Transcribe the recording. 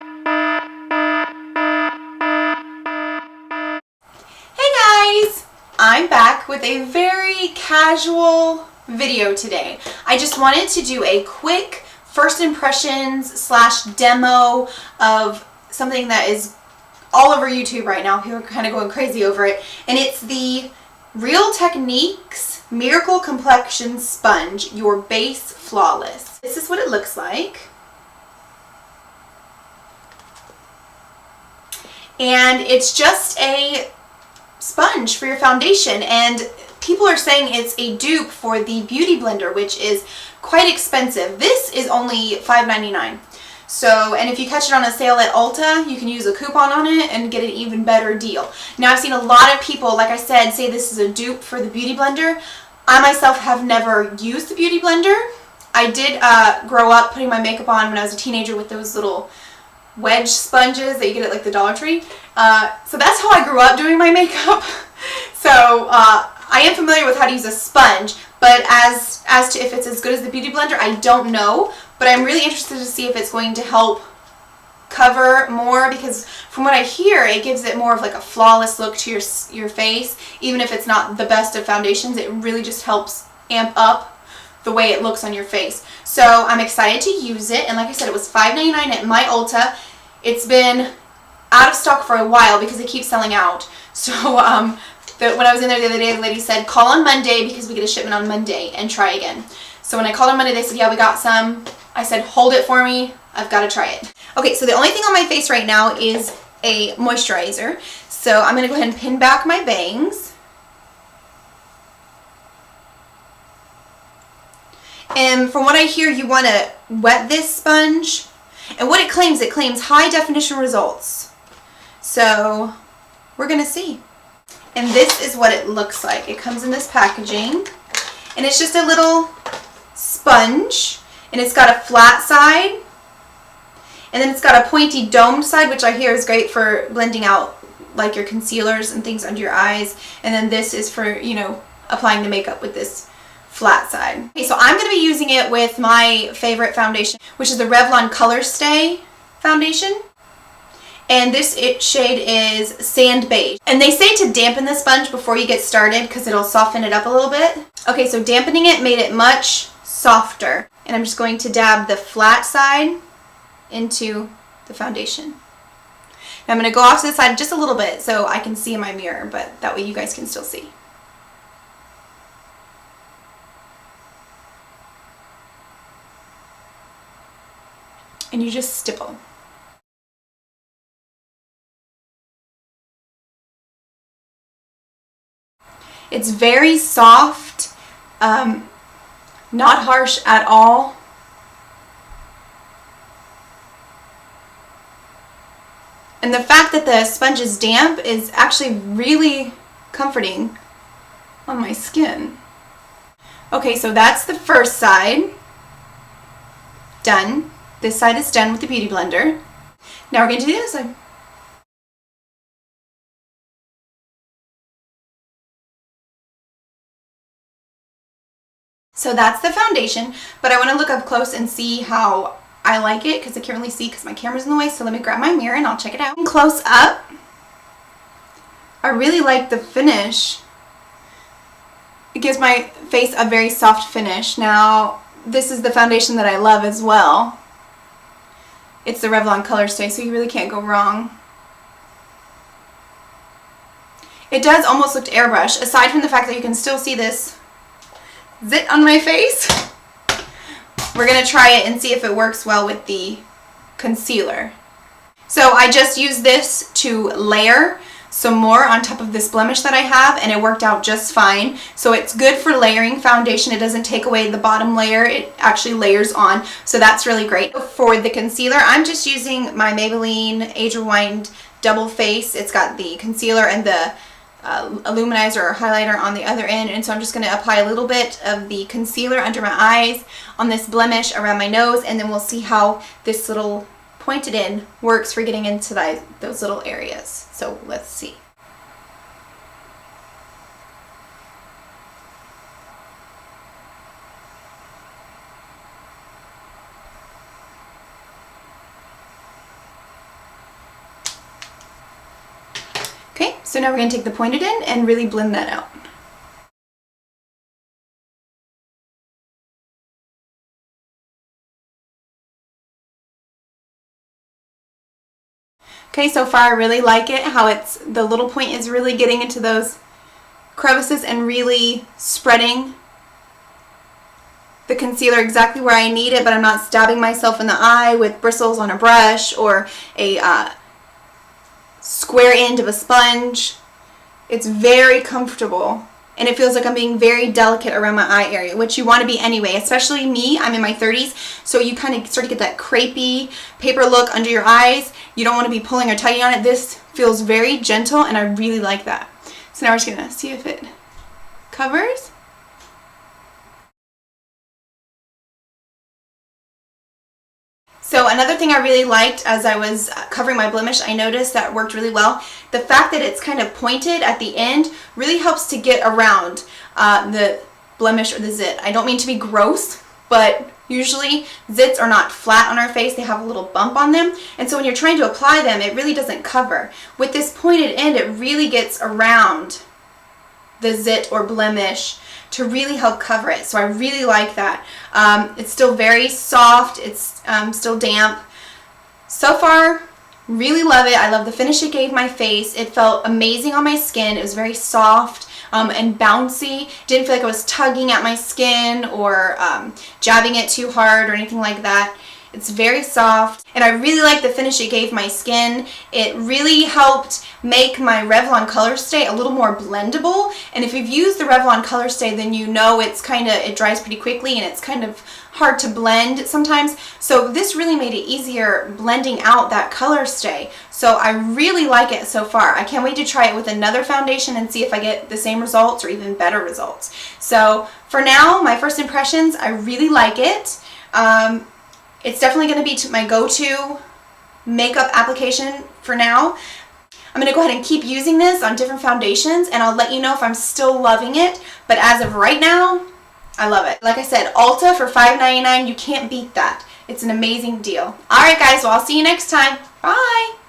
Hey guys! I'm back with a very casual video today. I just wanted to do a quick first impressions slash demo of something that is all over YouTube right now. People are kind of going crazy over it. And it's the Real Techniques Miracle Complexion Sponge, your base flawless. This is what it looks like. And it's just a sponge for your foundation, and people are saying it's a dupe for the Beauty Blender, which is quite expensive. This is only $5.99. So, and if you catch it on a sale at Ulta, you can use a coupon on it and get an even better deal. Now, I've seen a lot of people, like I said, say this is a dupe for the Beauty Blender. I myself have never used the Beauty Blender. I did grow up putting my makeup on when I was a teenager with those little wedge sponges that you get at like the Dollar Tree. So that's how I grew up doing my makeup. So I am familiar with how to use a sponge, but as to if it's as good as the Beauty Blender, I don't know. But I'm really interested to see if it's going to help cover more, because from what I hear, it gives it more of like a flawless look to your face. Even if it's not the best of foundations, it really just helps amp up the way it looks on your face. So I'm excited to use it, and like I said, it was $5.99 at my Ulta. It's been out of stock for a while because it keeps selling out. So when I was in there the other day, the lady said, call on Monday because we get a shipment on Monday and try again. So when I called on Monday, they said, yeah, we got some. I said, hold it for me. I've got to try it. Okay, so the only thing on my face right now is a moisturizer. So I'm going to go ahead and pin back my bangs. And from what I hear, you want to wet this sponge. And what it claims high definition results. So we're going to see. And this is what it looks like. It comes in this packaging. And it's just a little sponge. And it's got a flat side. And then it's got a pointy domed side, which I hear is great for blending out like your concealers and things under your eyes. And then this is for, you know, applying the makeup with this flat side. Okay, so I'm going to be using it with my favorite foundation, which is the Revlon Color Stay foundation. And this shade is Sand Beige. And they say to dampen the sponge before you get started because it'll soften it up a little bit. Okay, so dampening it made it much softer. And I'm just going to dab the flat side into the foundation. Now I'm going to go off to the side just a little bit so I can see in my mirror, but that way you guys can still see. And you just stipple. It's very soft, not harsh at all. And the fact that the sponge is damp is actually really comforting on my skin. Okay, so that's the first side. Done. This side is done with the Beauty Blender. Now we're going to do the other side. So that's the foundation, but I want to look up close and see how I like it because I can't really see because my camera's in the way. So let me grab my mirror and I'll check it out. Close up. I really like the finish. It gives my face a very soft finish. Now, this is the foundation that I love as well. It's the Revlon Color Stay, so you really can't go wrong. It does almost look airbrush, aside from the fact that you can still see this zit on my face. We're going to try it and see if it works well with the concealer. So I just used this to layer some more on top of this blemish that I have, and it worked out just fine. So it's good for layering foundation. It doesn't take away the bottom layer. It actually layers on, so that's really great. For the concealer, I'm just using my Maybelline Age Rewind Double Face. It's got the concealer and the illuminizer or highlighter on the other end, and so I'm just going to apply a little bit of the concealer under my eyes on this blemish around my nose, and then we'll see how this little pointed in works for getting into those little areas. So let's see. So now we're going to take the pointed end and really blend that out. Okay, so far I really like it, how the little point is really getting into those crevices and really spreading the concealer exactly where I need it, but I'm not stabbing myself in the eye with bristles on a brush or a square end of a sponge. It's very comfortable, and it feels like I'm being very delicate around my eye area, which you want to be anyway, especially me. I'm in my 30s, so you kind of start to get that crepey paper look under your eyes. You don't want to be pulling or tugging on it. This feels very gentle, and I really like that. So now we're just going to see if it covers. So another thing I really liked as I was covering my blemish, I noticed that worked really well. The fact that it's kind of pointed at the end really helps to get around the blemish or the zit. I don't mean to be gross, but usually zits are not flat on our face. They have a little bump on them. And so when you're trying to apply them, it really doesn't cover. With this pointed end, it really gets around the zit or blemish to really help cover it. So I really like that. It's still very soft. It's still damp. So far, really love it. I love the finish it gave my face. It felt amazing on my skin. It was very soft and bouncy. Didn't feel like I was tugging at my skin or jabbing it too hard or anything like that. It's very soft, and I really like the finish it gave my skin. It really helped make my Revlon Color Stay a little more blendable, and if you've used the Revlon Color Stay, then you know it dries pretty quickly and it's kind of hard to blend sometimes. So this really made it easier blending out that color stay. So I really like it so far. I can't wait to try it with another foundation and see if I get the same results or even better results. So for now, my first impressions, I really like it. It's definitely going to be my go-to makeup application for now. I'm going to go ahead and keep using this on different foundations, and I'll let you know if I'm still loving it. But as of right now, I love it. Like I said, Ulta for $5.99, you can't beat that. It's an amazing deal. Alright guys, well I'll see you next time. Bye!